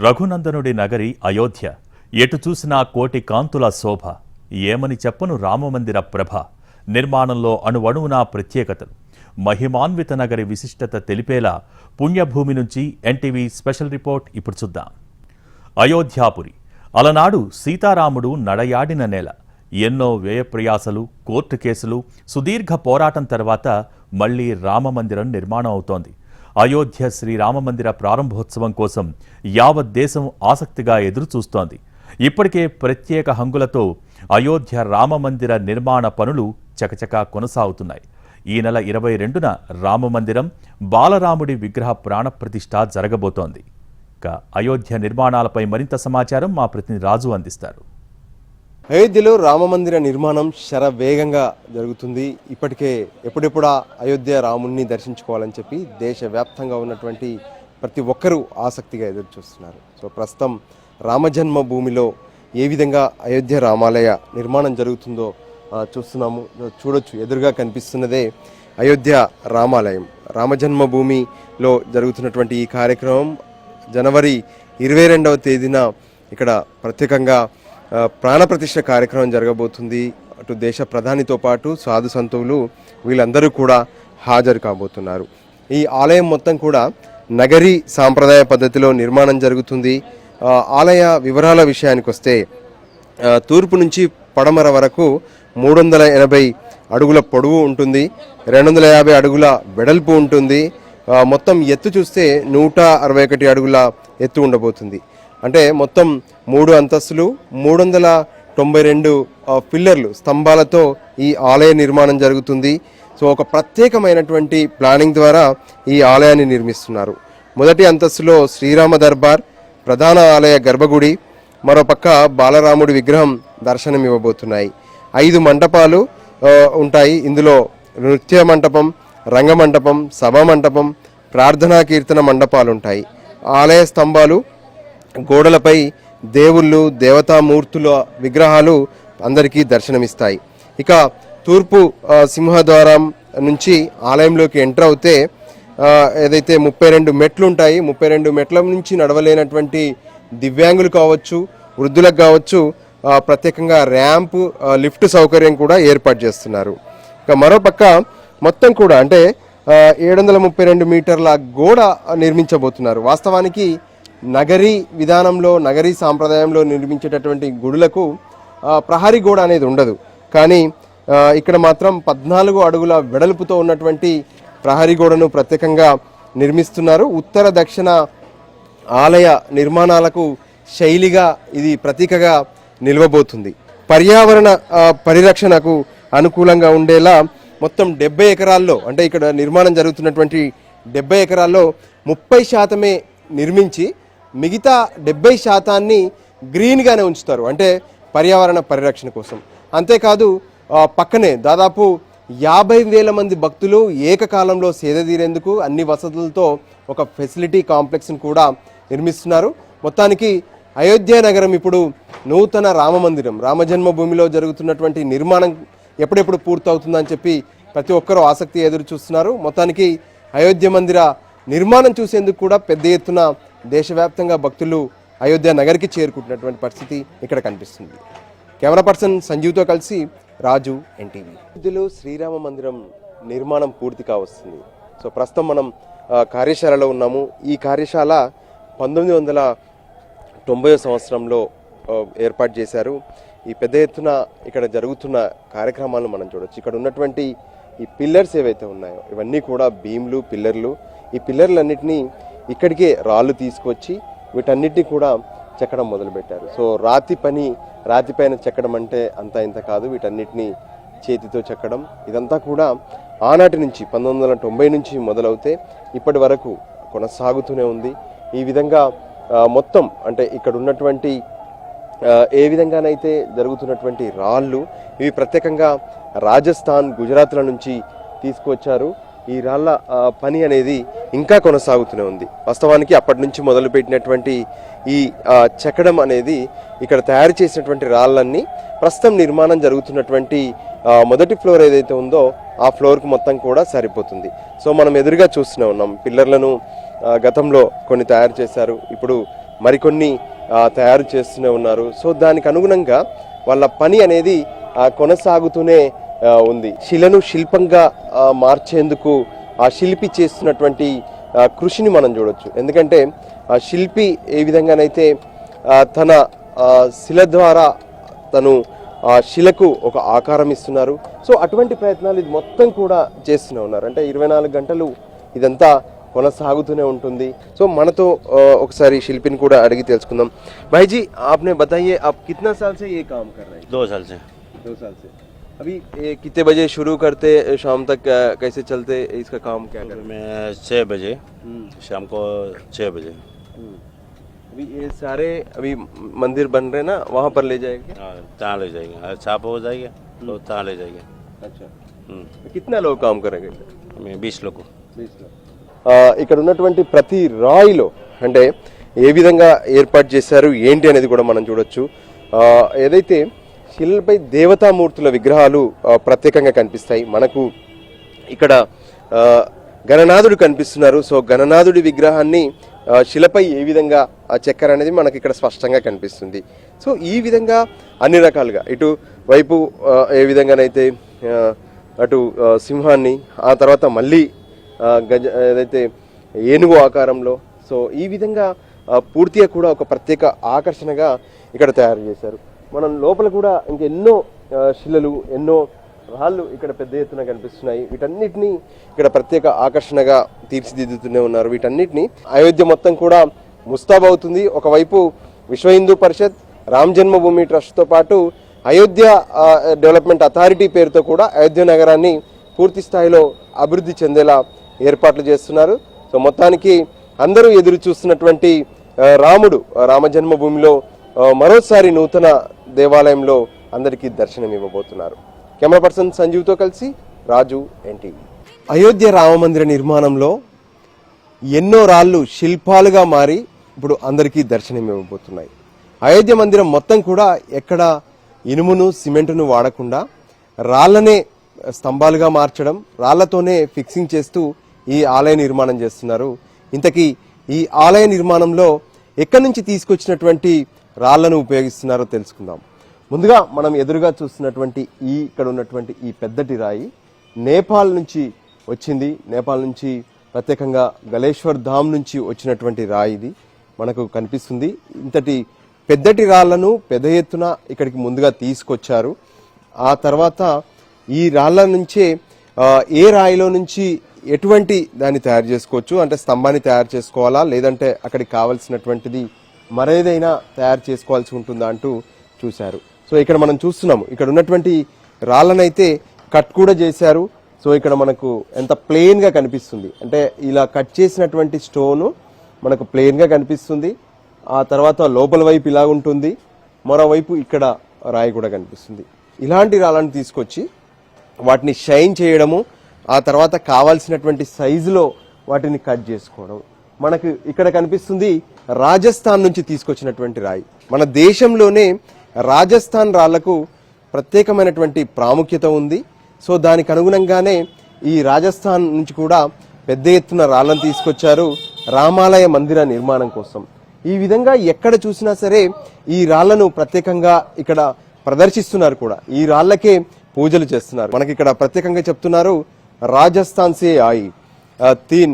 రఘునందనుడి నగరి అయోధ్య. ఎటు చూసినా కోటి కాంతుల శోభ. ఏమని చెప్పను రామమందిర ప్రభ. నిర్మాణంలో అణువణువునా ప్రత్యేకతలు. మహిమాన్విత నగరి విశిష్టత తెలిపేలా పుణ్యభూమి నుంచి ఎన్టీవీ స్పెషల్ రిపోర్ట్ ఇప్పుడు చూద్దాం. అయోధ్యాపురి అలనాడు సీతారాముడు నడయాడిన నేల. ఎన్నో వ్యయప్రయాసలు, కోర్టు కేసులు, సుదీర్ఘ పోరాటం తర్వాత మళ్లీ రామమందిరం నిర్మాణం అవుతోంది. అయోధ్య శ్రీరామమందిర ప్రారంభోత్సవం కోసం యావత్ దేశం ఆసక్తిగా ఎదురుచూస్తోంది. ఇప్పటికే ప్రత్యేక హంగులతో అయోధ్య రామమందిర నిర్మాణ పనులు చకచకా కొనసాగుతున్నాయి. ఈ నెల 22న రామమందిరం, బాలరాముడి విగ్రహ ప్రాణప్రతిష్ఠ జరగబోతోంది. ఇక అయోధ్య నిర్మాణాలపై మరింత సమాచారం మా ప్రతినిధి రాజు అందిస్తారు. అయోధ్యలో రామమందిర నిర్మాణం శరవేగంగా జరుగుతుంది. ఇప్పటికే ఎప్పుడెప్పుడా అయోధ్య రాముణ్ణి దర్శించుకోవాలని చెప్పి దేశవ్యాప్తంగా ఉన్నటువంటి ప్రతి ఒక్కరూ ఆసక్తిగా ఎదురు చూస్తున్నారు. సో ప్రస్తుతం రామజన్మ భూమిలో ఏ విధంగా అయోధ్య రామాలయ నిర్మాణం జరుగుతుందో చూస్తున్నాము. చూడొచ్చు, ఎదురుగా కనిపిస్తున్నదే అయోధ్య రామాలయం. రామజన్మ భూమిలో జరుగుతున్నటువంటి ఈ కార్యక్రమం జనవరి 22వ తేదీన ఇక్కడ ప్రత్యేకంగా ప్రాణప్రతిష్ఠ కార్యక్రమం జరగబోతుంది. అటు దేశ ప్రధానితో పాటు సాధు సంతువులు వీళ్ళందరూ కూడా హాజరు కాబోతున్నారు. ఈ ఆలయం మొత్తం కూడా నగరీ సాంప్రదాయ పద్ధతిలో నిర్మాణం జరుగుతుంది. ఆలయ వివరాల విషయానికి వస్తే తూర్పు నుంచి పడమర వరకు 380 అడుగుల పొడవు ఉంటుంది, 250 అడుగుల వెడల్పు ఉంటుంది. మొత్తం ఎత్తు చూస్తే 161 అడుగుల ఎత్తు ఉండబోతుంది. అంటే మొత్తం 3 అంతస్తులు, 392 పిల్లర్లు, స్తంభాలతో ఈ ఆలయ నిర్మాణం జరుగుతుంది. సో ఒక ప్రత్యేకమైనటువంటి ప్లానింగ్ ద్వారా ఈ ఆలయాన్ని నిర్మిస్తున్నారు. మొదటి అంతస్తులో శ్రీరామ దర్బార్, ప్రధాన ఆలయ గర్భగుడి, మరోపక్క బాలరాముడి విగ్రహం దర్శనం ఇవ్వబోతున్నాయి. 5 మంటపాలు ఉంటాయి. ఇందులో నృత్య మంటపం, రంగమంటపం, సభా మంటపం, ప్రార్థనా కీర్తన మండపాలు ఉంటాయి. ఆలయ స్తంభాలు, గోడలపై దేవుళ్ళు, దేవతామూర్తుల విగ్రహాలు అందరికీ దర్శనమిస్తాయి. ఇక తూర్పు సింహద్వారం నుంచి ఆలయంలోకి ఎంటర్ అవుతే ఏదైతే 32 మెట్లు ఉంటాయి, 32 మెట్ల నుంచి నడవలేనటువంటి దివ్యాంగులు కావచ్చు, వృద్ధులకు కావచ్చు ప్రత్యేకంగా ర్యాంపు, లిఫ్ట్ సౌకర్యం కూడా ఏర్పాటు చేస్తున్నారు. ఇక మరోపక్క మొత్తం కూడా అంటే 732 మీటర్ల గోడ నిర్మించబోతున్నారు. వాస్తవానికి నగరీ విధానంలో, నగరీ సాంప్రదాయంలో నిర్మించేటటువంటి గుడులకు ప్రహరీ గోడ అనేది ఉండదు. కానీ ఇక్కడ మాత్రం 14 అడుగుల వెడల్పుతో ఉన్నటువంటి ప్రహరీ గోడను ప్రత్యేకంగా నిర్మిస్తున్నారు. ఉత్తర దక్షిణ ఆలయ నిర్మాణాలకు శైలిగా ఇది ప్రతీకగా నిలవబోతుంది. పర్యావరణ పరిరక్షణకు అనుకూలంగా ఉండేలా మొత్తం 70 ఎకరాల్లో, అంటే ఇక్కడ నిర్మాణం జరుగుతున్నటువంటి 70 ఎకరాల్లో 30% నిర్మించి మిగతా 70% గ్రీన్గానే ఉంచుతారు, అంటే పర్యావరణ పరిరక్షణ కోసం. అంతేకాదు పక్కనే దాదాపు 50,000 మంది భక్తులు ఏకకాలంలో సేదతీరేందుకు అన్ని వసతులతో ఒక ఫెసిలిటీ కాంప్లెక్స్ని కూడా నిర్మిస్తున్నారు. మొత్తానికి అయోధ్య నగరం ఇప్పుడు నూతన రామమందిరం, రామజన్మభూమిలో జరుగుతున్నటువంటి నిర్మాణం ఎప్పుడెప్పుడు పూర్తవుతుందని చెప్పి ప్రతి ఒక్కరూ ఆసక్తి ఎదురు చూస్తున్నారు. మొత్తానికి అయోధ్య మందిర నిర్మాణం చూసేందుకు కూడా పెద్ద ఎత్తున దేశవ్యాప్తంగా భక్తులు అయోధ్య నగర్కి చేరుకుంటున్నటువంటి పరిస్థితి ఇక్కడ కనిపిస్తుంది. కెమెరా పర్సన్ సంజీవ్తో కలిసి రాజు, ఎన్టీవీ. అయోధ్యలో శ్రీరామ మందిరం నిర్మాణం పూర్తి కావస్తుంది. సో ప్రస్తుతం మనం కార్యశాలలో ఉన్నాము. ఈ కార్యశాల 1990వ సంవత్సరంలో ఏర్పాటు చేశారు. ఈ పెద్ద ఎత్తున ఇక్కడ జరుగుతున్న కార్యక్రమాలను మనం చూడొచ్చు. ఇక్కడ ఉన్నటువంటి ఈ పిల్లర్స్ ఏవైతే ఉన్నాయో ఇవన్నీ కూడా బీమ్లు, పిల్లర్లు. ఈ పిల్లర్లన్నింటినీ ఇక్కడికే రాళ్ళు తీసుకొచ్చి వీటన్నిటిని కూడా చెక్కడం మొదలుపెట్టారు. సో రాతి పైన చెక్కడం అంటే అంతా ఇంత కాదు, వీటన్నిటిని చేతితో చెక్కడం. ఇదంతా కూడా ఆనాటి నుంచి 1990 నుంచి మొదలవుతే ఇప్పటి వరకు కొనసాగుతూనే ఉంది. ఈ విధంగా మొత్తం అంటే ఇక్కడ ఉన్నటువంటి ఏ విధంగానైతే జరుగుతున్నటువంటి రాళ్ళు ఇవి ప్రత్యేకంగా రాజస్థాన్, గుజరాత్ల నుంచి తీసుకువచ్చారు. ఈ రాళ్ళ పని అనేది ఇంకా కొనసాగుతూనే ఉంది. వాస్తవానికి అప్పటి నుంచి మొదలుపెట్టినటువంటి ఈ చెక్కడం అనేది ఇక్కడ తయారు చేసినటువంటి రాళ్ళన్నీ ప్రస్తుతం నిర్మాణం జరుగుతున్నటువంటి మొదటి ఫ్లోర్ ఏదైతే ఉందో ఆ ఫ్లోర్కు మొత్తం కూడా సరిపోతుంది. సో మనం ఎదురుగా చూస్తూనే ఉన్నాం. పిల్లర్లను గతంలో కొన్ని తయారు చేశారు, ఇప్పుడు మరికొన్ని తయారు చేస్తూనే ఉన్నారు. సో దానికి అనుగుణంగా వాళ్ళ పని అనేది కొనసాగుతూనే ఉంది. శిలను శిల్పంగా మార్చేందుకు ఆ శిల్పి చేస్తున్నటువంటి కృషిని మనం చూడొచ్చు. ఎందుకంటే ఆ శిల్పి ఏ విధంగానైతే తన శిల ద్వారా తను ఆ శిలకు ఒక ఆకారం ఇస్తున్నారు. సో అటువంటి ప్రయత్నాలు ఇది మొత్తం కూడా చేస్తూనే ఉన్నారు. అంటే 24 గంటలు ఇదంతా కొనసాగుతూనే ఉంటుంది. సో మనతో ఒకసారి శిల్పిని కూడా అడిగి తెలుసుకుందాం. భాయ్జీ, आपने बताइए आप कितना साल से ये काम कर रहे हैं? 2 साल से। 2 साल से। अभी ये कितने बजे शुरू करते, शाम तक कैसे चलते, इसका काम क्या कर रहे मैं 6 बजे, शाम को 6 बजे। अभी ये सारे अभी मंदिर बन रहे ना, वहाँ पर ले जाएंगे? हाँ, तहाँ ले जाएंगे। छाप हो जाएगा तो तहाँ ले जाएंगे। अच्छा, कितना लोग काम करेंगे? हमें 20 लोग को। 20 लोग। ఇక్కడ ఉన్నటువంటి ప్రతి రాయిలో అంటే ఏ విధంగా ఏర్పాటు చేశారు ఏంటి అనేది కూడా మనం చూడొచ్చు. ఏదైతే శిలపై దేవతామూర్తుల విగ్రహాలు ప్రత్యేకంగా కనిపిస్తాయి. మనకు ఇక్కడ గణనాథుడు కనిపిస్తున్నారు. సో గణనాథుడి విగ్రహాన్ని శిలపై ఏ విధంగా చెక్కారనేది మనకి ఇక్కడ స్పష్టంగా కనిపిస్తుంది. సో ఈ విధంగా అన్ని రకాలుగా ఇటు వైపు ఏ విధంగానైతే అటు సింహాన్ని, ఆ తర్వాత మళ్ళీ గజ ఏదైతే ఏనుగు ఆకారంలో, సో ఈ విధంగా పూర్తిగా కూడా ఒక ప్రత్యేక ఆకర్షణగా ఇక్కడ తయారు చేశారు. మనం లోపల కూడా ఇంకెన్నో శిలలు, ఎన్నో రాళ్ళు ఇక్కడ పెద్ద ఎత్తున కనిపిస్తున్నాయి. వీటన్నిటినీ ఇక్కడ ప్రత్యేక ఆకర్షణగా తీర్చిదిద్దుతూనే ఉన్నారు. వీటన్నిటిని అయోధ్య మొత్తం కూడా ముస్తాబవుతుంది. ఒకవైపు విశ్వ హిందూ పరిషత్, రామ్ జన్మభూమి ట్రస్ట్తో పాటు అయోధ్య డెవలప్మెంట్ అథారిటీ పేరుతో కూడా అయోధ్య నగరాన్ని పూర్తి స్థాయిలో అభివృద్ధి చెందేలా ఏర్పాట్లు చేస్తున్నారు. సో మొత్తానికి అందరూ ఎదురు చూస్తున్నటువంటి రాముడు రామ జన్మభూమిలో మరోసారి నూతన దేవాలయంలో అందరికీ దర్శనం ఇవ్వబోతున్నారు. కెమెరా పర్సన్ సంజీవ్తో కలిసి రాజు, ఎన్టీవీ. అయోధ్య రామ మందిర నిర్మాణంలో ఎన్నో రాళ్ళు శిల్పాలుగా మారి ఇప్పుడు అందరికీ దర్శనం ఇవ్వబోతున్నాయి. అయోధ్య మందిరం మొత్తం కూడా ఎక్కడ ఇనుమును, సిమెంటును వాడకుండా రాళ్లనే స్తంభాలుగా మార్చడం, రాళ్లతోనే ఫిక్సింగ్ చేస్తూ ఈ ఆలయ నిర్మాణం చేస్తున్నారు. ఇంతకీ ఈ ఆలయ నిర్మాణంలో ఎక్కడి నుంచి తీసుకొచ్చినటువంటి రాళ్లను ఉపయోగిస్తున్నారో తెలుసుకుందాం. ముందుగా మనం ఎదురుగా చూస్తున్నటువంటి ఇక్కడ ఉన్నటువంటి ఈ పెద్దటి రాయి నేపాల్ నుంచి వచ్చింది. నేపాల్ నుంచి ప్రత్యేకంగా గలేశ్వర్ ధామ్ నుంచి వచ్చినటువంటి రాయి ఇది మనకు కనిపిస్తుంది. ఇంతటి పెద్దటి రాళ్లను పెద్ద ఎత్తున ఇక్కడికి ముందుగా తీసుకొచ్చారు. ఆ తర్వాత ఈ రాళ్ల నుంచే ఏ రాయిలో నుంచి ఎటువంటి దాన్ని తయారు చేసుకోవచ్చు, అంటే స్తంభాన్ని తయారు చేసుకోవాలా, లేదంటే అక్కడికి కావలసినటువంటిది మరేదైనా తయారు చేసుకోవాల్సి ఉంటుందా అంటూ చూశారు. సో ఇక్కడ మనం చూస్తున్నాము, ఇక్కడ ఉన్నటువంటి రాళ్ళనైతే కట్ కూడా చేశారు. సో ఇక్కడ మనకు ఎంత ప్లెయిన్ గా కనిపిస్తుంది, అంటే ఇలా కట్ చేసినటువంటి స్టోను మనకు ప్లెయిన్ గా కనిపిస్తుంది. ఆ తర్వాత లోపల వైపు ఇలా ఉంటుంది, మరోవైపు ఇక్కడ రాయి కూడా కనిపిస్తుంది. ఇలాంటి రాళ్ళను తీసుకొచ్చి వాటిని షైన్ చేయడము, ఆ తర్వాత కావాల్సినటువంటి సైజులో వాటిని కట్ చేసుకోవడం. మనకు ఇక్కడ కనిపిస్తుంది రాజస్థాన్ నుంచి తీసుకొచ్చినటువంటి రాయి. మన దేశంలోనే రాజస్థాన్ రాళ్లకు ప్రత్యేకమైనటువంటి ప్రాముఖ్యత ఉంది. సో దానికి అనుగుణంగానే ఈ రాజస్థాన్ నుంచి కూడా పెద్ద ఎత్తున రాళ్లను తీసుకొచ్చారు రామాలయ మందిర నిర్మాణం కోసం. ఈ విధంగా ఎక్కడ చూసినా సరే ఈ రాళ్లను ప్రత్యేకంగా ఇక్కడ ప్రదర్శిస్తున్నారు కూడా. ఈ రాళ్లకే పూజలు చేస్తున్నారు. మనకి ఇక్కడ ప్రత్యేకంగా చెప్తున్నారు రాజస్థాన్ సే ఆయి తీన్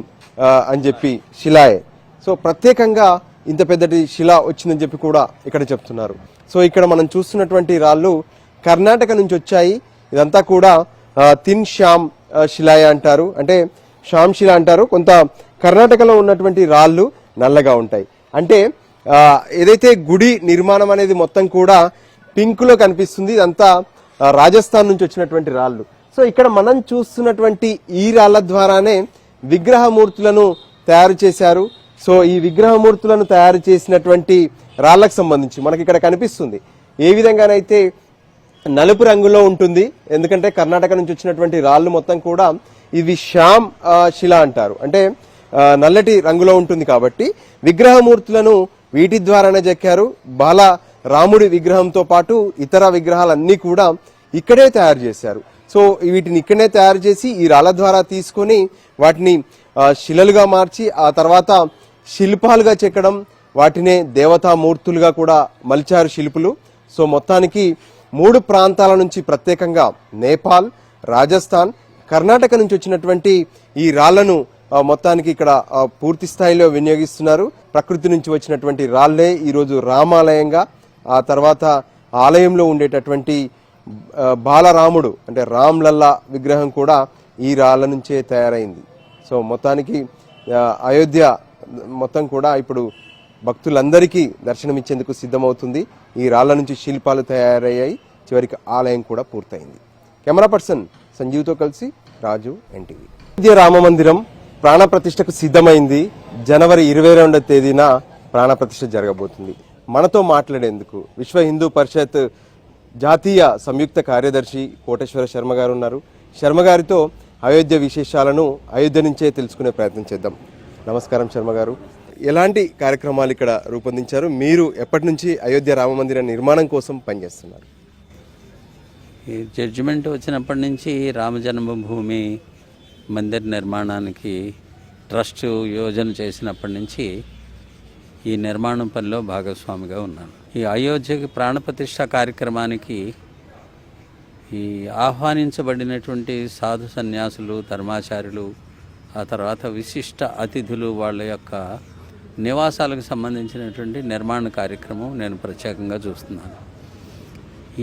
అని చెప్పి శిలాయే. సో ప్రత్యేకంగా ఇంత పెద్దటి శిల వచ్చిందని చెప్పి కూడా ఇక్కడ చెప్తున్నారు. సో ఇక్కడ మనం చూస్తున్నటువంటి రాళ్ళు కర్ణాటక నుంచి వచ్చాయి. ఇదంతా కూడా తిన్ శ్యామ్ శిలాయ అంటారు, అంటే శ్యామ్ శిల అంటారు. కొంత కర్ణాటకలో ఉన్నటువంటి రాళ్ళు నల్లగా ఉంటాయి. అంటే ఏదైతే గుడి నిర్మాణం అనేది మొత్తం కూడా పింక్ లో కనిపిస్తుంది, ఇదంతా రాజస్థాన్ నుంచి వచ్చినటువంటి రాళ్ళు. సో ఇక్కడ మనం చూస్తున్నటువంటి ఈ రాళ్ల ద్వారానే విగ్రహమూర్తులను తయారు చేశారు. సో ఈ విగ్రహమూర్తులను తయారు చేసినటువంటి రాళ్లకు సంబంధించి మనకి ఇక్కడ కనిపిస్తుంది ఏ విధంగానైతే నలుపు రంగులో ఉంటుంది, ఎందుకంటే కర్ణాటక నుంచి వచ్చినటువంటి రాళ్ళు మొత్తం కూడా ఇవి శ్యామ్ శిల అంటారు, అంటే నల్లటి రంగులో ఉంటుంది. కాబట్టి విగ్రహమూర్తులను వీటి ద్వారానే చెక్కారు. బాల రాముడి విగ్రహంతో పాటు ఇతర విగ్రహాలన్నీ కూడా ఇక్కడే తయారు చేశారు. సో వీటిని ఇక్కడనే తయారు చేసి ఈ రాళ్ల ద్వారా తీసుకొని వాటిని శిలలుగా మార్చి ఆ తర్వాత శిల్పాలుగా చెక్కడం, వాటినే దేవతామూర్తులుగా కూడా మలిచారు శిల్పులు. సో మొత్తానికి 3 ప్రాంతాల నుంచి ప్రత్యేకంగా నేపాల్, రాజస్థాన్, కర్ణాటక నుంచి వచ్చినటువంటి ఈ రాళ్లను మొత్తానికి ఇక్కడ పూర్తి స్థాయిలో వినియోగిస్తున్నారు. ప్రకృతి నుంచి వచ్చినటువంటి రాళ్లే ఈరోజు రామాలయంగా, ఆ తర్వాత ఆలయంలో ఉండేటటువంటి బాలరాముడు అంటే రామ్లల్లా విగ్రహం కూడా ఈ రాళ్ల నుంచే తయారైంది. సో మొత్తానికి అయోధ్య మొత్తం కూడా ఇప్పుడు భక్తులందరికీ దర్శనమిచ్చేందుకు సిద్ధమవుతుంది. ఈ రాళ్ల నుంచి శిల్పాలు తయారయ్యాయి. చివరికి ఆలయం కూడా పూర్తయింది. కెమెరా పర్సన్ సంజీవ్తో కలిసి రాజు, ఎన్టీవీ. అయోధ్య రామ మందిరం ప్రాణప్రతిష్ఠకు సిద్ధమైంది. జనవరి 22వ తేదీన ప్రాణప్రతిష్ఠ జరగబోతుంది. మనతో మాట్లాడేందుకు విశ్వ హిందూ పరిషత్ జాతీయ సంయుక్త కార్యదర్శి కోటేశ్వర శర్మ గారు ఉన్నారు. శర్మ గారితో అయోధ్య విశేషాలను అయోధ్య నుంచే తెలుసుకునే ప్రయత్నం చేద్దాం. నమస్కారం శర్మ గారు. ఎలాంటి కార్యక్రమాలు ఇక్కడ రూపొందించారు? మీరు ఎప్పటి నుంచి అయోధ్య రామ మందిర నిర్మాణం కోసం పనిచేస్తున్నారు? ఈ జడ్జిమెంట్ వచ్చినప్పటి నుంచి రామ జన్మభూమి మందిర్ నిర్మాణానికి ట్రస్ట్ యోజన చేసినప్పటి నుంచి ఈ నిర్మాణం పనిలో భాగస్వామిగా ఉన్నాను. ఈ అయోధ్యకి ప్రాణప్రతిష్ఠ కార్యక్రమానికి ఈ ఆహ్వానించబడినటువంటి సాధు సన్యాసులు, ధర్మాచార్యులు, ఆ తర్వాత విశిష్ట అతిథులు వాళ్ళ యొక్క నివాసాలకు సంబంధించినటువంటి నిర్మాణ కార్యక్రమం నేను ప్రత్యేకంగా చూస్తున్నాను.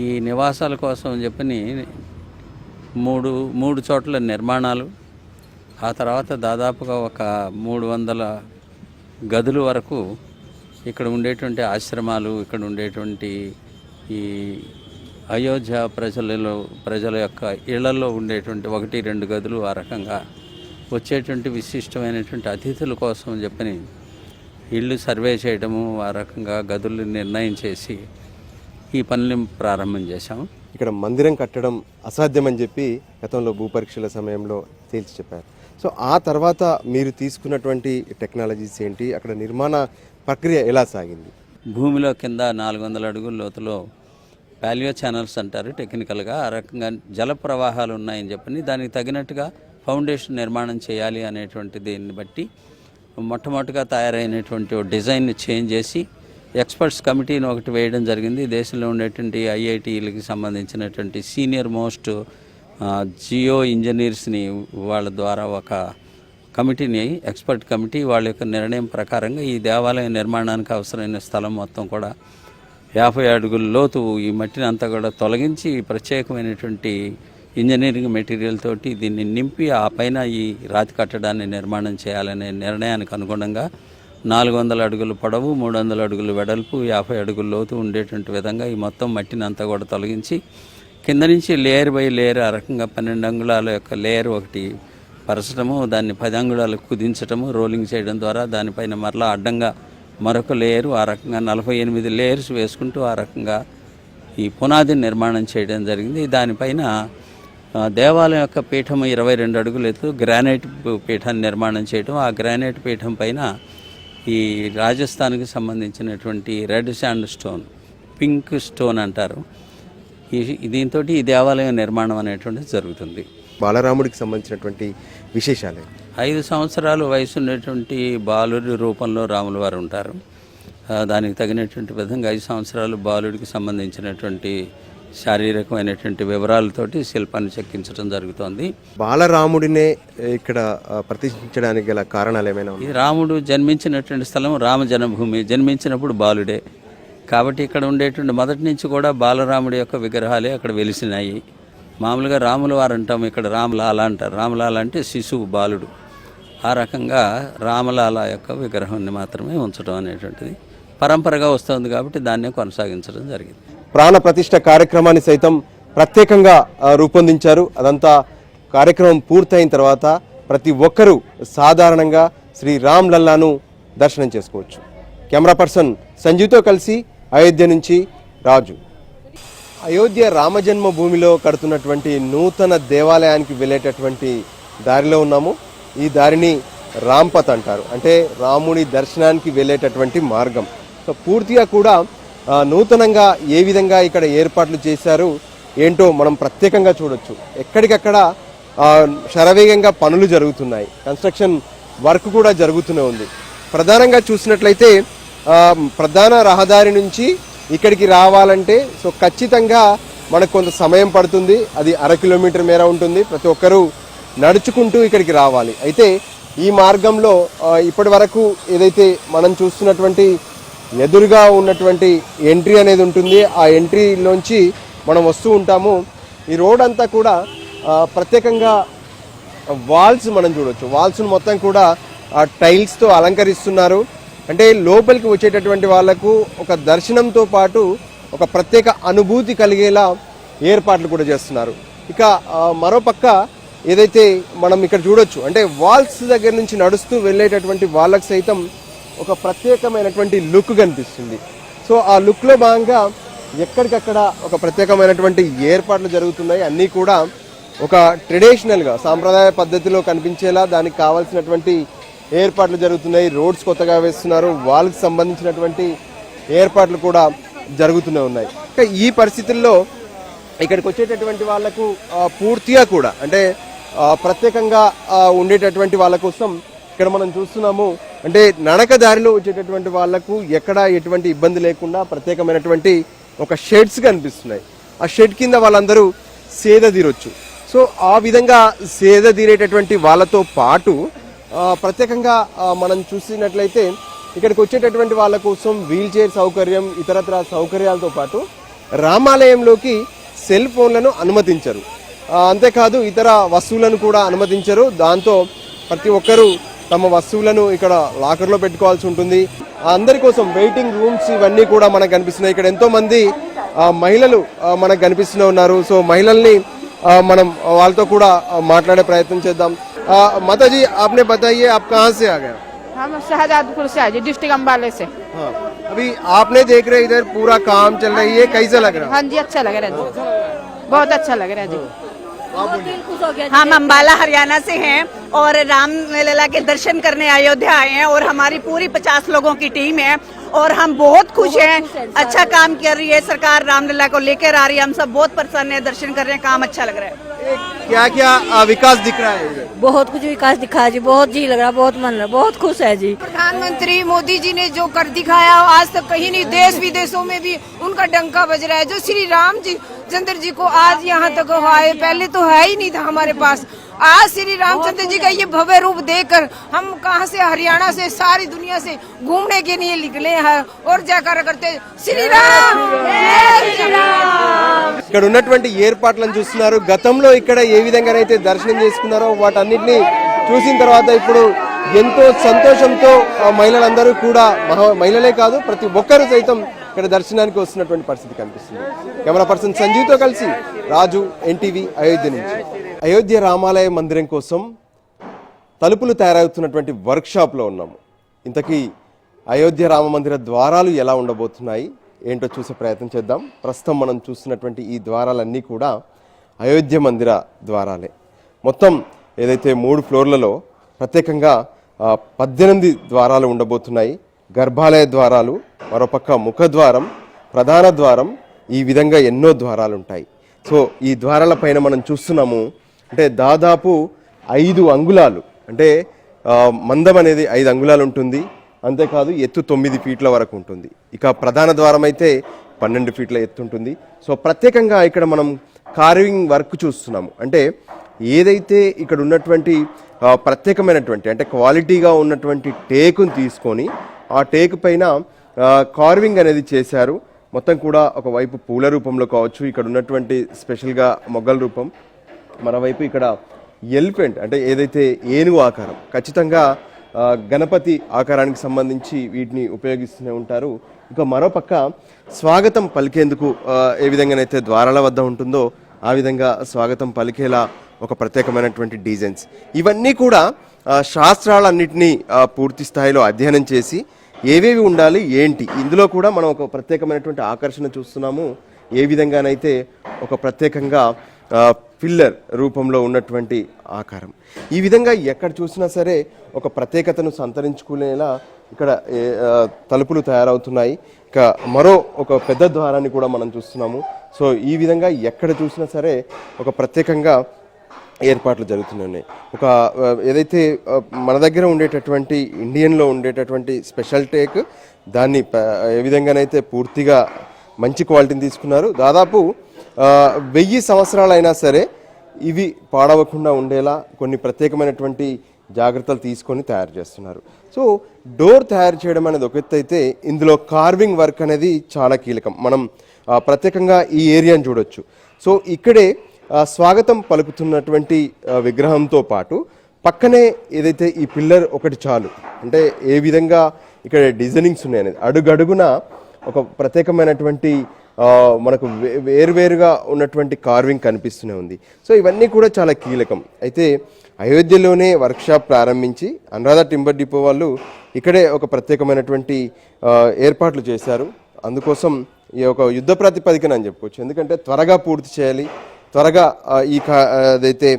ఈ నివాసాల కోసం చెప్పని మూడు చోట్ల నిర్మాణాలు, ఆ తర్వాత దాదాపుగా ఒక 300 గదుల వరకు ఇక్కడ ఉండేటువంటి ఆశ్రమాలు, ఇక్కడ ఉండేటువంటి ఈ అయోధ్య ప్రజల యొక్క ఇళ్లలో ఉండేటువంటి 1-2 గదులు, ఆ రకంగా వచ్చేటువంటి విశిష్టమైనటువంటి అతిథుల కోసం చెప్పని ఇళ్ళు సర్వే చేయడము, ఆ రకంగా గదులు నిర్ణయం చేసి ఈ పనులు ప్రారంభం చేశాము. ఇక్కడ మందిరం కట్టడం అసాధ్యమని చెప్పి గతంలో భూపరీక్షల సమయంలో తేల్చి చెప్పారు. సో ఆ తర్వాత మీరు తీసుకున్నటువంటి టెక్నాలజీస్ ఏంటి? అక్కడ నిర్మాణ ప్రక్రియ ఎలా సాగింది? భూమిలో కింద 400 అడుగుల లోతులో పాలియో ఛానల్స్ అంటారు టెక్నికల్గా, ఆ రకంగా జల ప్రవాహాలు ఉన్నాయని చెప్పని దానికి తగినట్టుగా ఫౌండేషన్ నిర్మాణం చేయాలి అనేటువంటి దీన్ని బట్టి మొట్టమొదటిగా తయారైనటువంటి డిజైన్ని చేంజ్ చేసి ఎక్స్పర్ట్స్ కమిటీని ఒకటి వేయడం జరిగింది. దేశంలో ఉండేటువంటి ఐఐటీలకి సంబంధించినటువంటి సీనియర్ మోస్ట్ జియో ఇంజనీర్స్ని వాళ్ళ ద్వారా ఒక కమిటీని, ఎక్స్పర్ట్ కమిటీ, వాళ్ళ యొక్క నిర్ణయం ప్రకారంగా ఈ దేవాలయ నిర్మాణానికి అవసరమైన స్థలం మొత్తం కూడా 50 అడుగుల లోతు ఈ మట్టిని అంతా కూడా తొలగించి ప్రత్యేకమైనటువంటి ఇంజనీరింగ్ మెటీరియల్ తోటి దీన్ని నింపి ఆ పైన ఈ రాతి కట్టడాన్ని నిర్మాణం చేయాలనే నిర్ణయానికి అనుగుణంగా 400 అడుగుల పొడవు, 300 అడుగుల వెడల్పు, 50 అడుగుల లోతు ఉండేటువంటి విధంగా ఈ మొత్తం మట్టిని అంతా కూడా తొలగించి కింద నుంచి లేయర్ బై లేయర్ ఆ రకంగా 12 అంగుళాల యొక్క లేయర్ ఒకటి పరచడము, దాన్ని 10 అంగుళాలకు కుదించడము, రోలింగ్ చేయడం ద్వారా దానిపైన మరలా అడ్డంగా మరొక లేయరు, ఆ రకంగా 48 లేయర్స్ వేసుకుంటూ ఆ రకంగా ఈ పునాది నిర్మాణం చేయడం జరిగింది. దానిపైన దేవాలయం యొక్క పీఠం 22 అడుగుల ఎత్తు గ్రానైట్ పీఠాన్ని నిర్మాణం చేయడం, ఆ గ్రానైట్ పీఠం పైన ఈ రాజస్థాన్కి సంబంధించినటువంటి red sand stone, pink stone అంటారు, దీంతో ఈ దేవాలయం నిర్మాణం అనేటువంటిది జరుగుతుంది. బాలరాముడికి సంబంధించినటువంటి విశేషాలే 5 సంవత్సరాలు వయసు ఉన్నటువంటి బాలుడి రూపంలో రాముల వారు ఉంటారు. దానికి తగినటువంటి విధంగా 5 సంవత్సరాలు బాలుడికి సంబంధించినటువంటి శారీరకమైనటువంటి వివరాలతోటి శిల్పాన్ని చెక్కించడం జరుగుతోంది. బాలరాముడినే ఇక్కడ ప్రతిష్ఠించడానికి గల కారణాలు ఏమైనా? ఈ రాముడు జన్మించినటువంటి స్థలం రామ జన్మభూమి, జన్మించినప్పుడు బాలుడే కాబట్టి ఇక్కడ ఉండేటువంటి మొదటి నుంచి కూడా బాలరాముడి యొక్క విగ్రహాలే అక్కడ వెలిసినాయి. మామూలుగా రాముల వారు అంటాం, ఇక్కడ రామలాల అంటారు. రామలాల అంటే శిశువు, బాలుడు. ఆ రకంగా రామలాల యొక్క విగ్రహాన్ని మాత్రమే ఉంచడం అనేటువంటిది పరంపరగా వస్తుంది కాబట్టి దాన్నే కొనసాగించడం జరిగింది. ప్రాణ ప్రతిష్ఠ కార్యక్రమాన్ని సైతం ప్రత్యేకంగా రూపొందించారు. అదంతా కార్యక్రమం పూర్తయిన తర్వాత ప్రతి ఒక్కరూ సాధారణంగా శ్రీ రామ్ లల్లాను దర్శనం చేసుకోవచ్చు. కెమెరా పర్సన్ సంజీవ్తో కలిసి అయోధ్య నుంచి రాజు. అయోధ్య రామజన్మ భూమిలో కడుతున్నటువంటి నూతన దేవాలయానికి వెళ్ళేటటువంటి దారిలో ఉన్నాము. ఈ దారిని రాంపథ్ అంటారు, అంటే రాముడి దర్శనానికి వెళ్ళేటటువంటి మార్గం. సో పూర్తిగా కూడా నూతనంగా ఏ విధంగా ఇక్కడ ఏర్పాట్లు చేశారు ఏంటో మనం ప్రత్యేకంగా చూడొచ్చు. ఎక్కడికక్కడ శరవేగంగా పనులు జరుగుతున్నాయి, కన్స్ట్రక్షన్ వర్క్ కూడా జరుగుతూనే ఉంది. ప్రధానంగా చూసినట్లయితే ప్రధాన రహదారి నుంచి ఇక్కడికి రావాలంటే సో ఖచ్చితంగా మనకు కొంత సమయం పడుతుంది. అది 1/2 కిలోమీటర్ మేర ఉంటుంది. ప్రతి ఒక్కరూ నడుచుకుంటూ ఇక్కడికి రావాలి. అయితే ఈ మార్గంలో ఇప్పటి వరకు ఏదైతే మనం చూస్తున్నటువంటి ఎదురుగా ఉన్నటువంటి ఎంట్రీ అనేది ఉంటుంది, ఆ ఎంట్రీలోంచి మనం వస్తూ ఉంటాము. ఈ రోడ్ అంతా కూడా ప్రత్యేకంగా వాల్స్ మనం చూడొచ్చు. వాల్స్ను మొత్తం కూడా టైల్స్తో అలంకరిస్తున్నారు. అంటే లోపలికి వచ్చేటటువంటి వాళ్లకు ఒక దర్శనంతో పాటు ఒక ప్రత్యేక అనుభూతి కలిగేలా ఏర్పాట్లు కూడా చేస్తున్నారు. ఇక మరోపక్క ఏదైతే మనం ఇక్కడ చూడొచ్చు, అంటే వాల్స్ దగ్గర నుంచి నడుస్తూ వెళ్ళేటటువంటి వాళ్ళకు సైతం ఒక ప్రత్యేకమైనటువంటి లుక్ కనిపిస్తుంది. సో ఆ లుక్లో భాగంగా ఎక్కడికక్కడ ఒక ప్రత్యేకమైనటువంటి ఏర్పాట్లు జరుగుతున్నాయి. అన్నీ కూడా ఒక ట్రెడిషనల్గా సాంప్రదాయ పద్ధతిలో కనిపించేలా దానికి కావాల్సినటువంటి ఏర్పాట్లు జరుగుతున్నాయి. రోడ్స్ కొత్తగా వేస్తున్నారు. వాళ్ళకి సంబంధించినటువంటి ఏర్పాట్లు కూడా జరుగుతూనే ఉన్నాయి. ఈ పరిస్థితుల్లో ఇక్కడికి వచ్చేటటువంటి వాళ్లకు పూర్తిగా కూడా అంటే ప్రత్యేకంగా ఉండేటటువంటి వాళ్ళ కోసం ఇక్కడ మనం చూస్తున్నాము. అంటే నడక దారిలో వచ్చేటటువంటి వాళ్లకు ఎక్కడ ఎటువంటి ఇబ్బంది లేకుండా ప్రత్యేకమైనటువంటి ఒక షెడ్స్ కనిపిస్తున్నాయి. ఆ షెడ్ కింద వాళ్ళందరూ సేద తీరొచ్చు. సో ఆ విధంగా సేద తీరేటటువంటి వాళ్ళతో పాటు ప్రత్యేకంగా మనం చూసినట్లయితే ఇక్కడికి వచ్చేటటువంటి వాళ్ళ కోసం వీల్ చైర్ సౌకర్యం, ఇతరత్ర సౌకర్యాలతో పాటు రామాలయంలోకి సెల్ ఫోన్లను అనుమతించరు. అంతేకాదు ఇతర వస్తువులను కూడా అనుమతించరు. దాంతో ప్రతి ఒక్కరూ తమ వస్తువులను ఇక్కడ లాకర్లో పెట్టుకోవాల్సి ఉంటుంది. అందరి కోసం వెయిటింగ్ రూమ్స్ ఇవన్నీ కూడా మనకు కనిపిస్తున్నాయి. ఇక్కడ ఎంతో మంది మహిళలు మనకు కనిపిస్తూనే ఉన్నారు. సో మహిళల్ని మనం వాళ్ళతో కూడా మాట్లాడే ప్రయత్నం చేద్దాం. माताजी आपने बताइए आप कहाँ से आ गए? हम शहजादपुर से आए, डिस्ट्रिक्ट अम्बाले से। हाँ, अभी आपने देख रहे इधर पूरा काम चल रही है, कैसा लग रहा है? हाँ जी, अच्छा लग रहा है जी, बहुत अच्छा लग रहा है जी। हम अम्बाला हरियाणा से हैं और रामलला के दर्शन करने अयोध्या आए हैं और हमारी पूरी 50 लोगों की टीम है और हम बहुत खुश हैं। अच्छा काम कर रही है सरकार, रामलला को लेकर आ रही है। हम सब बहुत प्रसन्न है, दर्शन कर रहे हैं, काम अच्छा लग रहा है। क्या क्या विकास दिख रहा है इधर? बहुत कुछ विकास दिखा है जी, बहुत जी लग रहा है, बहुत मन लग रहा है, बहुत खुश है जी। प्रधानमंत्री मोदी जी ने जो कर दिखाया आज तक कहीं नहीं, देश विदेशों में भी उनका डंका बज रहा है। जो श्री राम जी चंद्र जी को आज यहाँ तक आए, पहले तो है ही नहीं था हमारे पास। आज श्री रामचंद्र जी का ये भव्य रूप देखकर हम कहाँ से, हरियाणा से, सारी दुनिया से घूमने के लिए निकले हैं और जयकारा करते श्री राम श्री राम। ఇక్కడ ఉన్నటువంటి ఏర్పాట్లను చూస్తున్నారు. గతంలో ఇక్కడ ఏ విధంగానైతే దర్శనం చేసుకున్నారో వాటన్నిటిని చూసిన తర్వాత ఇప్పుడు ఎంతో సంతోషంతో మహిళలందరూ కూడా, మహిళలే కాదు ప్రతి ఒక్కరు సైతం ఇక్కడ దర్శనానికి వస్తున్నటువంటి పరిస్థితి కనిపిస్తుంది. కెమెరా పర్సన్ సంజీవ్తో కలిసి రాజు, ఎన్టీవీ, అయోధ్య నుంచి. అయోధ్య రామాలయ మందిరం కోసం తలుపులు తయారవుతున్నటువంటి వర్క్షాప్లో ఉన్నాము. ఇంతకీ అయోధ్య రామ మందిర ద్వారాలు ఎలా ఉండబోతున్నాయి ఏంటో చూసే ప్రయత్నం చేద్దాం. ప్రస్తుతం మనం చూస్తున్నటువంటి ఈ ద్వారాలన్నీ కూడా అయోధ్య మందిర ద్వారాలే. మొత్తం ఏదైతే 3 ఫ్లోర్లలో ప్రత్యేకంగా 18 ద్వారాలు ఉండబోతున్నాయి. గర్భాలయ ద్వారాలు, మరోపక్క ముఖద్వారం, ప్రధాన ద్వారం, ఈ విధంగా ఎన్నో ద్వారాలు ఉంటాయి. సో ఈ ద్వారాల పైన మనం చూస్తున్నాము అంటే దాదాపు 5 అంగుళాలు, అంటే మందం అనేది 5 అంగుళాలు ఉంటుంది. అంతేకాదు ఎత్తు 9 ఫీట్ల వరకు ఉంటుంది. ఇక ప్రధాన ద్వారం అయితే 12 ఫీట్ల ఎత్తు ఉంటుంది. సో ప్రత్యేకంగా ఇక్కడ మనం కార్వింగ్ వర్క్ చూస్తున్నాము. అంటే ఏదైతే ఇక్కడ ఉన్నటువంటి ప్రత్యేకమైనటువంటి అంటే క్వాలిటీగా ఉన్నటువంటి టేకును తీసుకొని ఆ టేకు పైన కార్వింగ్ అనేది చేశారు. మొత్తం కూడా ఒకవైపు పూల రూపంలో కావచ్చు, ఇక్కడ ఉన్నటువంటి స్పెషల్గా మొగ్గల రూపం, మరోవైపు ఇక్కడ ఎలిఫెంట్ అంటే ఏదైతే ఏనుగు ఆకారం, ఖచ్చితంగా గణపతి ఆకారానికి సంబంధించి వీటిని ఉపయోగిస్తూనే ఉంటారు. ఇక మరోపక్క స్వాగతం పలికేందుకు ఏ విధంగానైతే ద్వారాల వద్ద ఉంటుందో ఆ విధంగా స్వాగతం పలికేలా ఒక ప్రత్యేకమైనటువంటి డిజైన్స్, ఇవన్నీ కూడా శాస్త్రాలన్నింటినీ పూర్తి స్థాయిలో అధ్యయనం చేసి ఏవేవి ఉండాలి ఏంటి, ఇందులో కూడా మనం ఒక ప్రత్యేకమైనటువంటి ఆకర్షణ చూస్తున్నాము. ఏ విధంగానైతే ఒక ప్రత్యేకంగా పిల్లర్ రూపంలో ఉన్నటువంటి ఆకారం, ఈ విధంగా ఎక్కడ చూసినా సరే ఒక ప్రత్యేకతను సంతరించుకునేలా ఇక్కడ తలుపులు తయారవుతున్నాయి. ఇక మరో ఒక పెద్ద ద్వారాన్ని కూడా మనం చూస్తున్నాము. సో ఈ విధంగా ఎక్కడ చూసినా సరే ఒక ప్రత్యేకంగా ఏర్పాట్లు జరుగుతున్నాయి. ఒక ఏదైతే మన దగ్గర ఉండేటటువంటి ఇండియన్లో ఉండేటటువంటి స్పెషల్ టేక్ దాన్ని ఏ విధంగానైతే పూర్తిగా మంచి క్వాలిటీని తీసుకున్నారు. దాదాపు 1000 సంవత్సరాలైనా సరే ఇవి పాడవకుండా ఉండేలా కొన్ని ప్రత్యేకమైనటువంటి జాగ్రత్తలు తీసుకొని తయారు చేస్తున్నారు. సో డోర్ తయారు చేయడం అనేది ఒక ఎత్తు అయితే ఇందులో కార్వింగ్ వర్క్ అనేది చాలా కీలకం. మనం ప్రత్యేకంగా ఈ ఏరియాని చూడొచ్చు. సో ఇక్కడే స్వాగతం పలుకుతున్నటువంటి విగ్రహంతో పాటు పక్కనే ఏదైతే ఈ పిల్లర్ ఒకటి చాలు, అంటే ఏ విధంగా ఇక్కడ డిజైనింగ్స్ ఉన్నాయనేది అడుగడుగున ఒక ప్రత్యేకమైనటువంటి మనకు వేరువేరుగా ఉన్నటువంటి కార్వింగ్ కనిపిస్తూనే ఉంది. సో ఇవన్నీ కూడా చాలా కీలకం. అయితే అయోధ్యలోనే వర్క్షాప్ ప్రారంభించి అనురాధ టింబర్ డిపో వాళ్ళు ఇక్కడే ఒక ప్రత్యేకమైనటువంటి ఏర్పాట్లు చేశారు. అందుకోసం ఈ ఒక యుద్ధ ప్రాతిపదికన అని చెప్పుకోవచ్చు. ఎందుకంటే త్వరగా పూర్తి చేయాలి, త్వరగా అదైతే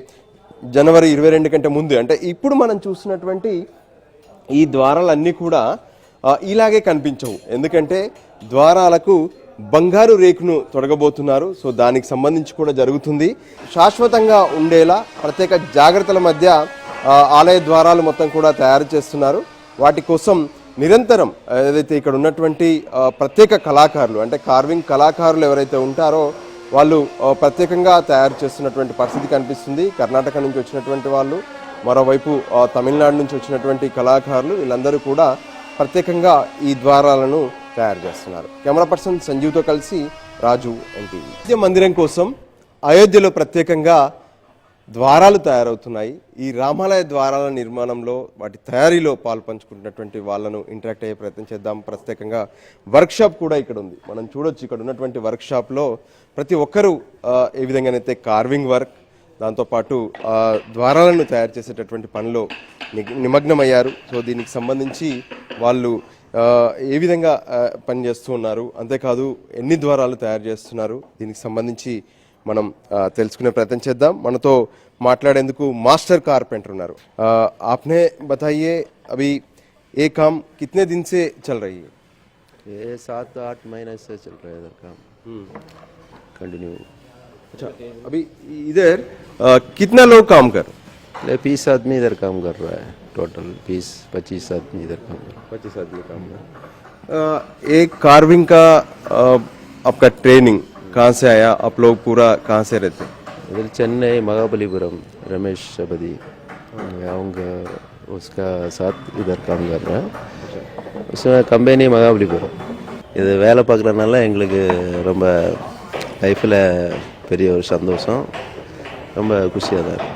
జనవరి 22 కంటే ముందు, అంటే ఇప్పుడు మనం చూసినటువంటి ఈ ద్వారాలన్నీ కూడా ఇలాగే కనిపించవు. ఎందుకంటే ద్వారాలకు బంగారు రేకును తొడగబోతున్నారు. సో దానికి సంబంధించి కూడా జరుగుతుంది. శాశ్వతంగా ఉండేలా ప్రత్యేక జాగ్రత్తల మధ్య ఆలయ ద్వారాలు మొత్తం కూడా తయారు చేస్తున్నారు. వాటి కోసం నిరంతరం ఏదైతే ఇక్కడ ఉన్నటువంటి ప్రత్యేక కళాకారులు, అంటే కార్వింగ్ కళాకారులు ఎవరైతే ఉంటారో వాళ్ళు ప్రత్యేకంగా తయారు చేస్తున్నటువంటి పరిస్థితి కనిపిస్తుంది. కర్ణాటక నుంచి వచ్చినటువంటి వాళ్ళు, మరోవైపు తమిళనాడు నుంచి వచ్చినటువంటి కళాకారులు, వీళ్ళందరూ కూడా ప్రత్యేకంగా ఈ ద్వారాలను తయారు చేస్తున్నారు. కెమెరా పర్సన్ సంజీవ్తో కలిసి రాజు, ఎన్టీవీ. విద్య మందిరం కోసం అయోధ్యలో ప్రత్యేకంగా ద్వారాలు తయారవుతున్నాయి. ఈ రామాలయ ద్వారాల నిర్మాణంలో, వాటి తయారీలో పాలు పంచుకుంటున్నటువంటి వాళ్ళను ఇంటరాక్ట్ అయ్యే ప్రయత్నం చేద్దాం. ప్రత్యేకంగా వర్క్షాప్ కూడా ఇక్కడ ఉంది. మనం చూడొచ్చు ఇక్కడ ఉన్నటువంటి వర్క్షాప్లో ప్రతి ఒక్కరూ ఏ విధంగానైతే కార్వింగ్ వర్క్, దాంతోపాటు ద్వారాలను తయారు చేసేటటువంటి పనిలో నిమగ్నమయ్యారు. సో దీనికి సంబంధించి వాళ్ళు ఏ విధంగా పనిచేస్తూ ఉన్నారు, అంతేకాదు ఎన్ని ద్వారాలు తయారు చేస్తున్నారు, దీనికి సంబంధించి మనం తెలుసుకునే ప్రయత్నం చేద్దాం. మనతో మాట్లాడేందుకు మాస్టర్ कारपेंटर ఉన్నారు. आपने बताइए अभी ये काम कितने दिन से चल रही है? ये 7-8 महीने से चल रहा है इधर काम कंटिन्यू. अच्छा, अभी इधर कितना लोग काम कर? 20 आदमी इधर काम कर रहा है. टोटल 20-25 आदमी इधर काम कर रहा है. 25 आदमी काम कर. एक कार्विंग का आपका ट्रेनिंग कहाँ से आया? आप लोग पूरा कहाँ से रहते? इधर चेन्नई महाबलीपुरम रमेश शबदी आऊँगा उसका साथ इधर काम कर रहा है. उसमें कंपनी महाबलीपुरम. இது வேலை பார்க்குறதுனால எங்களுக்கு ரொம்ப லைஃப்பில் பெரிய ஒரு சந்தோஷம், ரொம்ப खुशिயாக தான் है.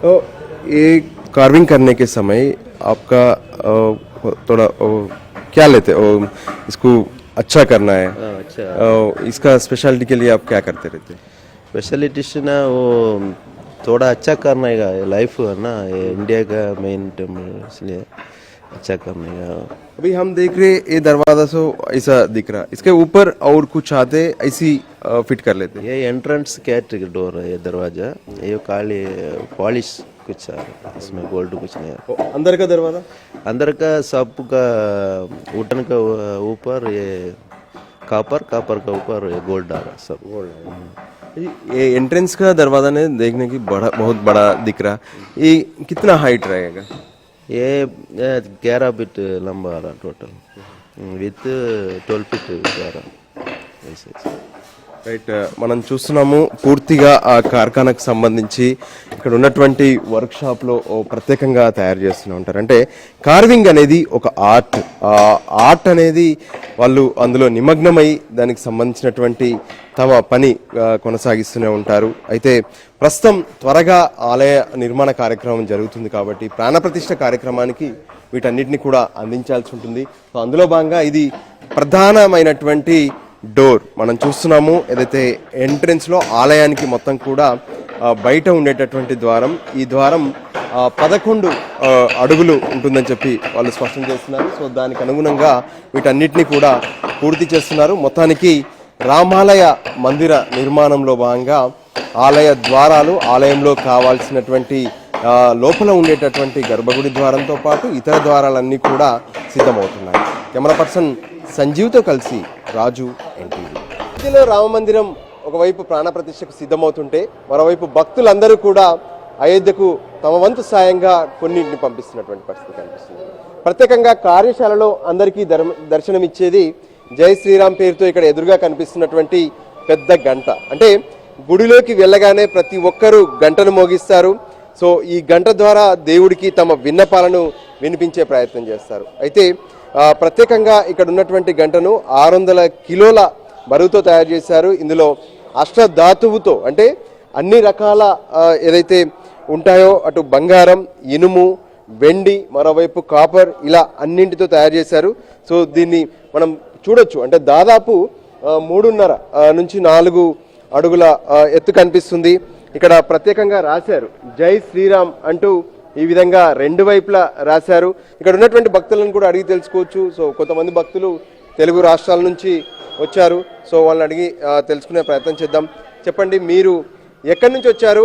तो ये कार्विंग करने के समय आपका थोड़ा क्या लेते हो? इसको अच्छा करना है, अच्छा. इसका स्पेशलिटी के लिए आप क्या करते रहते? स्पेशलिटी ना वो थोड़ा अच्छा करने का लाइफ है ना, ये इंडिया का मेन टेम्पल, इसलिए अच्छा करने का. अभी हम देख रहे ये दरवाजा सो ऐसा दिख रहा, इसके ऊपर और कुछ आते ऐसी फिट कर लेते. ये एंट्रेंस कैट डोर है, ये दरवाजा, ये काली पॉलिश कुछ है, इसमें गोल्ड कुछ नहीं है. अंदर का दरवाजा, अंदर का सब का वुडन का ऊपर ये कॉपर का ऊपर ये गोल्ड डाला सब. ये एंट्रेंस का दरवाजा ने देखने की बहुत बड़ा दिख रहा. ये कितना हाइट रहेगा? ये 11 फीट लंबा आ रहा टोटल, विथ 12 फीट आ रहा. రైట్, మనం చూస్తున్నాము పూర్తిగా ఆ కార్ఖానాకు సంబంధించి ఇక్కడ ఉన్నటువంటి వర్క్షాప్లో ప్రత్యేకంగా తయారు చేస్తూనే ఉంటారు. అంటే కార్వింగ్ అనేది ఒక ఆర్ట్. ఆర్ట్ అనేది వాళ్ళు అందులో నిమగ్నమై దానికి సంబంధించినటువంటి తమ పని కొనసాగిస్తూనే ఉంటారు. అయితే ప్రస్తుతం త్వరగా ఆలయ నిర్మాణ కార్యక్రమం జరుగుతుంది కాబట్టి ప్రాణప్రతిష్ఠ కార్యక్రమానికి వీటన్నిటిని కూడా అందించాల్సి ఉంటుంది. సో అందులో భాగంగా ఇది ప్రధానమైనటువంటి డోర్ మనం చూస్తున్నాము. ఏదైతే ఎంట్రన్స్లో ఆలయానికి మొత్తం కూడా బయట ఉండేటటువంటి ద్వారం, ఈ ద్వారం 11 అడుగులు ఉంటుందని చెప్పి వాళ్ళు స్పష్టం చేస్తున్నారు. సో దానికి అనుగుణంగా వీటన్నిటిని కూడా పూర్తి చేస్తున్నారు. మొత్తానికి రామాలయ మందిర నిర్మాణంలో భాగంగా ఆలయ ద్వారాలు, ఆలయంలో కావాల్సినటువంటి లోపల ఉండేటటువంటి గర్భగుడి ద్వారంతో పాటు ఇతర ద్వారాలన్నీ కూడా సిద్ధమవుతున్నాయి. కెమెరా పర్సన్ సంజీవ్తో కలిసి రాజు, ఎన్టీవీ. అయోధ్యలో రామ మందిరం ఒకవైపు ప్రాణప్రతిష్ఠకు సిద్ధమవుతుంటే మరోవైపు భక్తులందరూ కూడా అయోధ్యకు తమ వంతు సాయంగా కొన్నింటిని పంపిస్తున్నటువంటి పరిస్థితి కనిపిస్తుంది. ప్రత్యేకంగా కార్యశాలలో అందరికీ దర్శనమిచ్చేది జై శ్రీరామ్ పేరుతో ఇక్కడ ఎదురుగా కనిపిస్తున్నటువంటి పెద్ద గంట. అంటే గుడిలోకి వెళ్ళగానే ప్రతి ఒక్కరూ గంటను మోగిస్తారు. సో ఈ గంట ద్వారా దేవుడికి తమ విన్నపాలను వినిపించే ప్రయత్నం చేస్తారు. అయితే ప్రత్యేకంగా ఇక్కడ ఉన్నటువంటి గంటను 600 కిలోల బరువుతో తయారు చేశారు. ఇందులో అష్టధాతువుతో అంటే అన్ని రకాల ఏదైతే ఉంటాయో అటు బంగారం, ఇనుము, వెండి, మరోవైపు కాపర్, ఇలా అన్నింటితో తయారు చేశారు. సో దీన్ని మనం చూడొచ్చు. అంటే దాదాపు 3.5 నుంచి 4 అడుగుల ఎత్తు కనిపిస్తుంది. ఇక్కడ ప్రత్యేకంగా రాశారు జై శ్రీరామ్ అంటూ ఈ విధంగా 2 వైపులా రాశారు. ఇక్కడ ఉన్నటువంటి భక్తులను కూడా అడిగి తెలుసుకోవచ్చు. సో కొంతమంది భక్తులు తెలుగు రాష్ట్రాల నుంచి వచ్చారు. సో వాళ్ళని అడిగి తెలుసుకునే ప్రయత్నం చేద్దాం. చెప్పండి, మీరు ఎక్కడి నుంచి వచ్చారు?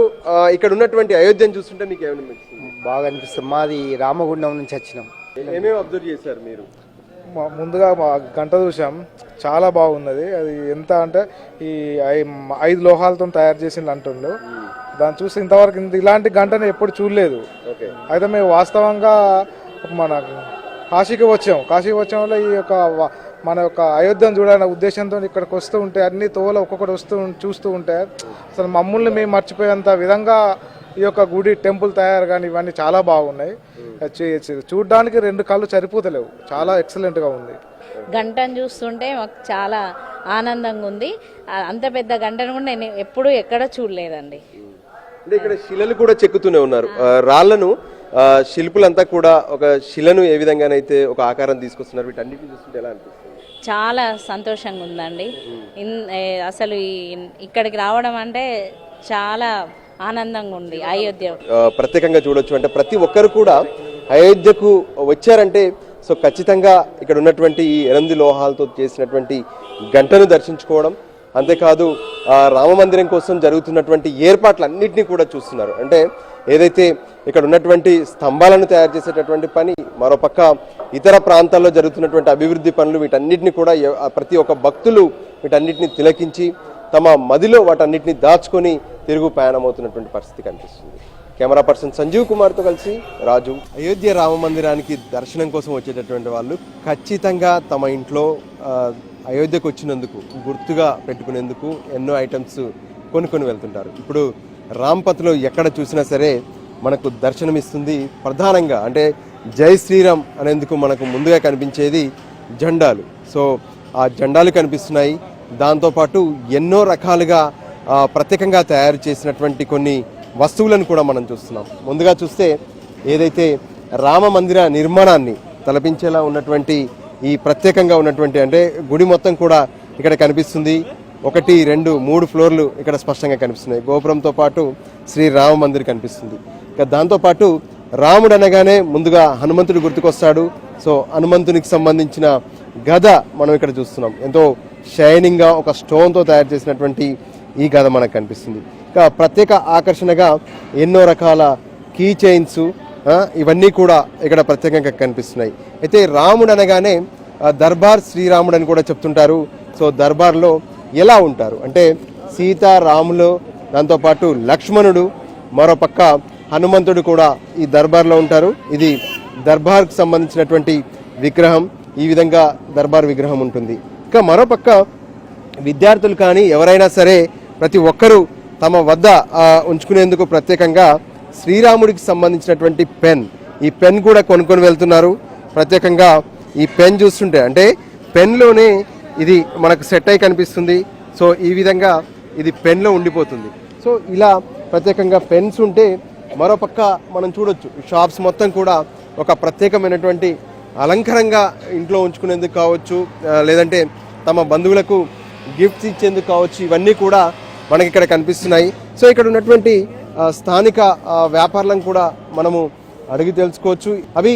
ఇక్కడ ఉన్నటువంటి అయోధ్యను చూస్తుంటే మీకు ఏమనిపిస్తుంది? బాగా అనిపిస్తుంది. మాది రామగుండం నుంచి వచ్చినాం. ఏమేమి అబ్జర్వ్ చేశారు మీరు? ముందుగా గంట చూసాం, చాలా బాగున్నది. అది ఎంత అంటే ఈ 5 లోహాలతో తయారు చేసింది అంటుండ్రు. దాన్ని చూసి ఇంతవరకు ఇలాంటి గంటని ఎప్పుడు చూడలేదు. అయితే మేము వాస్తవంగా మన కాశీకి వచ్చాం వల్ల ఈ యొక్క మన యొక్క అయోధ్యను చూడాలనే ఉద్దేశంతో ఇక్కడికి వస్తూ ఉంటే అన్ని తోల ఒక్కొక్కటి చూస్తూ ఉంటే అసలు మమ్మల్ని మేము మర్చిపోయేంత విధంగా ఈ యొక్క గుడి టెంపుల్ తయారు కానీ ఇవన్నీ చాలా బాగున్నాయి. చూడడానికి 2 కళ్ళు సరిపోతలేవు, చాలా ఎక్సలెంట్గా ఉంది. గంటను చూస్తుంటే మాకు చాలా ఆనందంగా ఉంది. అంత పెద్ద గంటను కూడా నేను ఎప్పుడూ ఎక్కడ చూడలేదండి. అంటే ఇక్కడ శిలలు కూడా చెక్కుతూనే ఉన్నారు. రాళ్లను శిల్పులంతా కూడా ఒక శిలను ఏ విధంగానైతే ఒక ఆకారం తీసుకొస్తున్నారు. వీటన్నిటిని చూస్తుంటే ఎలా అనిపిస్తుంది? చాలా సంతోషంగా ఉందండి. అసలు ఇక్కడికి రావడం అంటే చాలా ఆనందంగా ఉంది. అయోధ్య ప్రత్యేకంగా చూడొచ్చు. అంటే ప్రతి ఒక్కరు కూడా అయోధ్యకు వచ్చారంటే సో ఖచ్చితంగా ఇక్కడ ఉన్నటువంటి ఈ 8 లోహాలతో చేసినటువంటి గంటను దర్శించుకోవడం, అంతేకాదు రామ మందిరం కోసం జరుగుతున్నటువంటి ఏర్పాట్లన్నింటినీ కూడా చూస్తున్నారు. అంటే ఏదైతే ఇక్కడ ఉన్నటువంటి స్తంభాలను తయారు చేసేటటువంటి పని, మరోపక్క ఇతర ప్రాంతాల్లో జరుగుతున్నటువంటి అభివృద్ధి పనులు, వీటన్నిటిని కూడా ప్రతి ఒక్క భక్తులు వీటన్నిటిని తిలకించి తమ మదిలో వాటన్నిటిని దాచుకొని తిరుగు ప్రయాణమవుతున్నటువంటి పరిస్థితి కనిపిస్తుంది. కెమెరా పర్సన్ సంజీవ్ కుమార్తో కలిసి రాజు. అయోధ్య రామ మందిరానికి దర్శనం కోసం వచ్చేటటువంటి వాళ్ళు ఖచ్చితంగా తమ ఇంట్లో అయోధ్యకు వచ్చినందుకు గుర్తుగా పెట్టుకునేందుకు ఎన్నో ఐటమ్స్ కొనుక్కొని వెళ్తుంటారు. ఇప్పుడు రాంపత్లో ఎక్కడ చూసినా సరే మనకు దర్శనమిస్తుంది. ప్రధానంగా అంటే జై శ్రీరామ్ అనేందుకు మనకు ముందుగా కనిపించేది జెండాలు. సో ఆ జెండాలు కనిపిస్తున్నాయి. దాంతోపాటు ఎన్నో రకాలుగా ప్రత్యేకంగా తయారు చేసినటువంటి కొన్ని వస్తువులను కూడా మనం చూస్తున్నాం. ముందుగా చూస్తే ఏదైతే రామ మందిర నిర్మాణాన్ని తలపించేలా ఉన్నటువంటి ఈ ప్రత్యేకంగా ఉన్నటువంటి అంటే గుడి మొత్తం కూడా ఇక్కడ కనిపిస్తుంది. 1, 2, 3 ఫ్లోర్లు ఇక్కడ స్పష్టంగా కనిపిస్తున్నాయి. గోపురంతో పాటు శ్రీ రామ మందిర్ కనిపిస్తుంది. ఇక దాంతోపాటు రాముడు అనగానే ముందుగా హనుమంతుడు గుర్తుకొస్తాడు. సో హనుమంతునికి సంబంధించిన గద మనం ఇక్కడ చూస్తున్నాం. ఎంతో షైనింగ్గా ఒక స్టోన్తో తయారు చేసినటువంటి ఈ గద మనకు కనిపిస్తుంది. ఇక ప్రత్యేక ఆకర్షణగా ఎన్నో రకాల కీ చైన్స్ ఇవన్నీ కూడా ఇక్కడ ప్రత్యేకంగా కనిపిస్తున్నాయి. అయితే రాముడు అనగానే దర్బార్ శ్రీరాముడు అని కూడా చెప్తుంటారు. సో దర్బార్లో ఎలా ఉంటారు అంటే సీతారాములు, దాంతోపాటు లక్ష్మణుడు, మరోపక్క హనుమంతుడు కూడా ఈ దర్బార్లో ఉంటారు. ఇది దర్బార్కు సంబంధించినటువంటి విగ్రహం. ఈ విధంగా దర్బార్ విగ్రహం ఉంటుంది. ఇక మరోపక్క విద్యార్థులు కానీ ఎవరైనా సరే ప్రతి ఒక్కరూ తమ వద్ద ఉంచుకునేందుకు ప్రత్యేకంగా శ్రీరాముడికి సంబంధించినటువంటి పెన్, ఈ పెన్ కూడా కొనుక్కొని వెళ్తున్నారు. ప్రత్యేకంగా ఈ పెన్ చూస్తుంటే అంటే పెన్లోనే ఇది మనకు సెట్ అయి కనిపిస్తుంది. సో ఈ విధంగా ఇది పెన్లో ఉండిపోతుంది. సో ఇలా ప్రత్యేకంగా పెన్స్ ఉంటే మరోపక్క మనం చూడొచ్చు షాప్స్ మొత్తం కూడా ఒక ప్రత్యేకమైనటువంటి అలంకరంగా ఇంట్లో ఉంచుకునేందుకు కావచ్చు, లేదంటే తమ బంధువులకు గిఫ్ట్స్ ఇచ్చేందుకు కావచ్చు, ఇవన్నీ కూడా మనకి ఇక్కడ కనిపిస్తున్నాయి. సో ఇక్కడ ఉన్నటువంటి స్థానిక వ్యాపారులను కూడా మనము అడిగి తెలుసుకోవచ్చు. అవి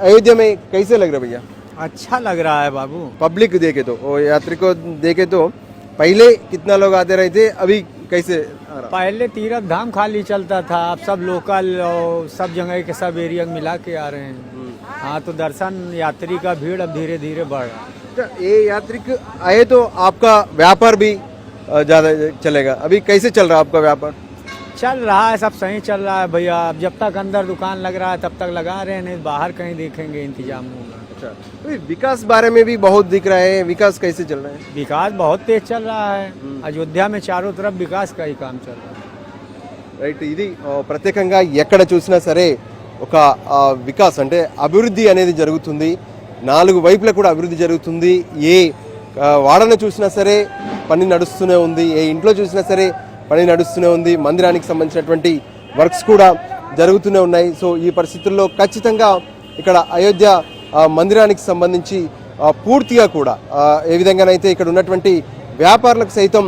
अयोध्या में कैसे लग रहा है भैया? अच्छा लग रहा है बाबू. पब्लिक देखे तो और यात्री को देखे तो पहले कितना लोग आते रहे थे, अभी कैसे आ रहा? पहले तीर्थ धाम खाली चलता था, अब सब लोकल और सब जगह के सब एरिया मिला के आ रहे हैं. हाँ तो दर्शन यात्री का भीड़ अब धीरे धीरे बढ़ रहा है. ये यात्री आए तो आपका व्यापार भी ज़्यादा चलेगा. अभी कैसे चल रहा है आपका व्यापार? चल रहा है, सब सही चल रहा है भैया। अब जब तक अंदर दुकान लग रहा है तब तक लगा रहे हैं, नहीं बाहर कहीं देखेंगे इंतजाम होगा। अच्छा, तो विकास बारे में भी बहुत दिख रहा है, विकास कैसे चल रहा है? विकास बहुत तेज चल रहा है, अयोध्या में चारों तरफ विकास का ही काम चल रहा है। రైట్, ఇది ప్రత్యేకంగా ఎక్కడ చూసినా సరే ఒక వికాస్ అంటే అభివృద్ధి అనేది జరుగుతుంది. 4 వైపులా కూడా అభివృద్ధి జరుగుతుంది. ఏ వాడను చూసినా సరే పని నడుస్తూనే ఉంది, ఏ ఇంట్లో చూసినా సరే పని నడుస్తూనే ఉంది. మందిరానికి సంబంధించినటువంటి వర్క్స్ కూడా జరుగుతూనే ఉన్నాయి. సో ఈ పరిస్థితుల్లో ఖచ్చితంగా ఇక్కడ అయోధ్య మందిరానికి సంబంధించి పూర్తిగా కూడా ఏ విధంగానైతే ఇక్కడ ఉన్నటువంటి వ్యాపారులకు సైతం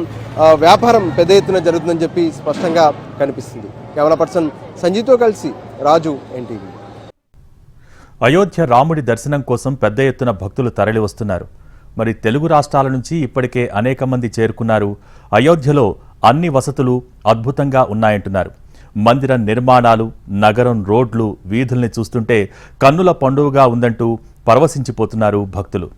వ్యాపారం పెద్ద ఎత్తున జరుగుతుందని చెప్పి స్పష్టంగా కనిపిస్తుంది. కెమెరా పర్సన్ సంజీతో కలిసి రాజు, ఎన్టీవీ. అయోధ్య రాముడి దర్శనం కోసం పెద్ద ఎత్తున భక్తులు తరలి వస్తున్నారు. మరి తెలుగు రాష్ట్రాల నుంచి ఇప్పటికే అనేక మంది చేరుకున్నారు. అయోధ్యలో అన్ని వసతులు అద్భుతంగా ఉన్నాయంటున్నారు. మందిర నిర్మాణాలు, నగరం రోడ్లు, వీధుల్ని చూస్తుంటే కన్నుల పండుగగా ఉందంటూ పరవశించిపోతున్నారు భక్తులు.